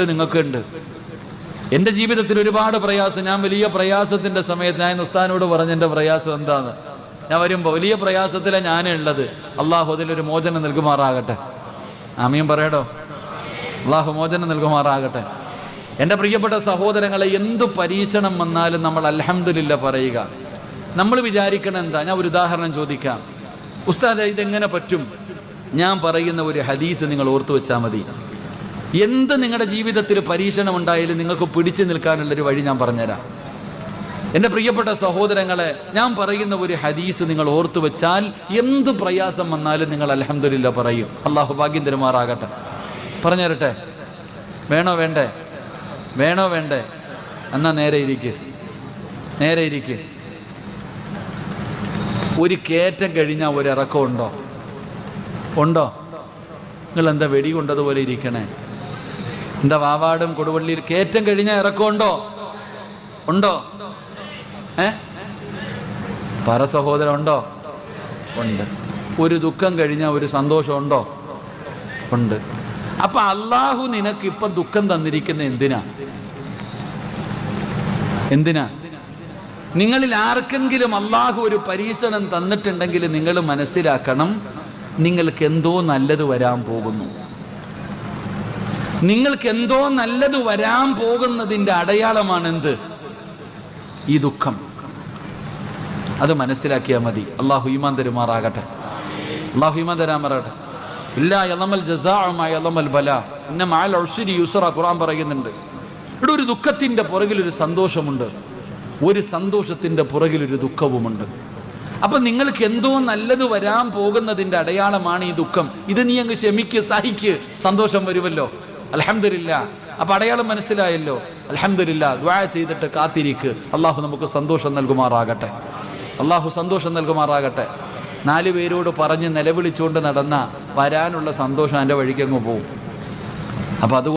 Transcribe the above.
നിങ്ങൾക്കുണ്ട്. എൻ്റെ ജീവിതത്തിൽ ഒരുപാട് പ്രയാസം, ഞാൻ വലിയ പ്രയാസത്തിൻ്റെ സമയത്ത് ഞാൻ ഉസ്താദിനോട് പറഞ്ഞ എൻ്റെ പ്രയാസം എന്താന്ന്, ഞാൻ വരുമ്പോൾ വലിയ പ്രയാസത്തിലാണ് ഞാനുള്ളത്. അള്ളാഹു അതിലൊരു മോചനം നൽകുമാറാകട്ടെ. ആമീൻ പറയടോ. അള്ളാഹു മോചനം നൽകുമാറാകട്ടെ. എൻ്റെ പ്രിയപ്പെട്ട സഹോദരങ്ങളെ, എന്തു പരീക്ഷണം വന്നാലും നമ്മൾ അൽഹംദുലില്ലാ പറയുക. നമ്മൾ വിചാരിക്കണം എന്താ, ഞാൻ ഒരു ഉദാഹരണം ചോദിക്കാം. ഉസ്താദ് ഇതെങ്ങനെ പറ്റും? ഞാൻ പറയുന്ന ഒരു ഹദീസ് നിങ്ങൾ ഓർത്തു വെച്ചാൽ മതി. എന്ത് നിങ്ങളുടെ ജീവിതത്തിൽ പരീക്ഷണം ഉണ്ടായാലും നിങ്ങൾക്ക് പിടിച്ചു നിൽക്കാനുള്ളൊരു വഴി ഞാൻ പറഞ്ഞുതരാം. എൻ്റെ പ്രിയപ്പെട്ട സഹോദരങ്ങളെ, ഞാൻ പറയുന്ന ഒരു ഹദീസ് നിങ്ങൾ ഓർത്തു വെച്ചാൽ എന്ത് പ്രയാസം വന്നാലും നിങ്ങൾ അൽഹംദുലില്ലാ പറയും. അള്ളാഹു ഭാഗ്യം തരുമാറാകട്ടെ. പറഞ്ഞു തരട്ടെ? വേണോ വേണ്ടേ? വേണോ വേണ്ടേ? എന്നാ നേരെ ഇരിക്ക്, നേരെ ഇരിക്ക്. ഒരു കയറ്റം കഴിഞ്ഞാൽ ഒരു ഇറക്കം ഉണ്ടോ? ഉണ്ടോ? നിങ്ങൾ എന്താ വെടി കൊണ്ടതുപോലെ ഇരിക്കണേ? എന്താ വാവാടും കൊടുവള്ളിയിൽ കയറ്റം കഴിഞ്ഞാൽ ഇറക്കമുണ്ടോ? ഉണ്ടോ? പറ സഹോദരൻ, ഉണ്ടോ? ഉണ്ട്. ഒരു ദുഃഖം കഴിഞ്ഞാൽ ഒരു സന്തോഷം ഉണ്ടോ? ഉണ്ട്. അപ്പൊ അള്ളാഹു നിനക്ക് ഇപ്പം ദുഃഖം തന്നിരിക്കുന്ന എന്തിനാ? എന്തിനാ? നിങ്ങളിൽ ആർക്കെങ്കിലും അള്ളാഹു ഒരു പരീക്ഷണം തന്നിട്ടുണ്ടെങ്കിൽ നിങ്ങൾ മനസ്സിലാക്കണം, നിങ്ങൾക്ക് എന്തോ നല്ലത് വരാൻ പോകുന്നു. നിങ്ങൾക്ക് എന്തോ നല്ലത് വരാൻ പോകുന്നതിൻ്റെ അടയാളമാണ് എന്ത്? ഈ ദുഃഖം. അത് മനസ്സിലാക്കിയാൽ മതി. അള്ളാഹു ഈമാൻ തരുമാറാകട്ടെ. അള്ളാഹു ഈമാൻ തരാമാറാകട്ടെ. ഇല്ലാ യളമൽ ജസാഉ മാ യളമൽ ബലാ ഇന്ന മഅൽ ഉസ്രി യുസ്റ ഖുർആൻ പറയുന്നുണ്ട്. ഇവിടെ ഒരു ദുഃഖത്തിൻ്റെ പുറകിലൊരു സന്തോഷമുണ്ട്, ഒരു സന്തോഷത്തിൻ്റെ പുറകിലൊരു ദുഃഖവുമുണ്ട്. അപ്പൊ നിങ്ങൾക്ക് എന്തോ നല്ലത് വരാൻ പോകുന്നതിൻ്റെ അടയാളമാണ് ഈ ദുഃഖം. ഇത് നീ അങ്ങ് ക്ഷമിക്ക്, സഹിക്ക്, സന്തോഷം വരുമല്ലോ. അൽഹംദുലില്ലാ. അപ്പൊ അടയാളം മനസ്സിലായല്ലോ. അൽഹംദുലില്ലാ. ദുആ ചെയ്തിട്ട് കാത്തിരിക്ക്. അള്ളാഹു നമുക്ക് സന്തോഷം നൽകുമാറാകട്ടെ. അള്ളാഹു സന്തോഷം നൽകുമാറാകട്ടെ. 4 പേരോട് പറഞ്ഞ് നിലവിളിച്ചുകൊണ്ട് നടന്ന വരാനുള്ള സന്തോഷം എൻ്റെ വഴിക്കങ്ങ് പോവും. അപ്പൊ അത്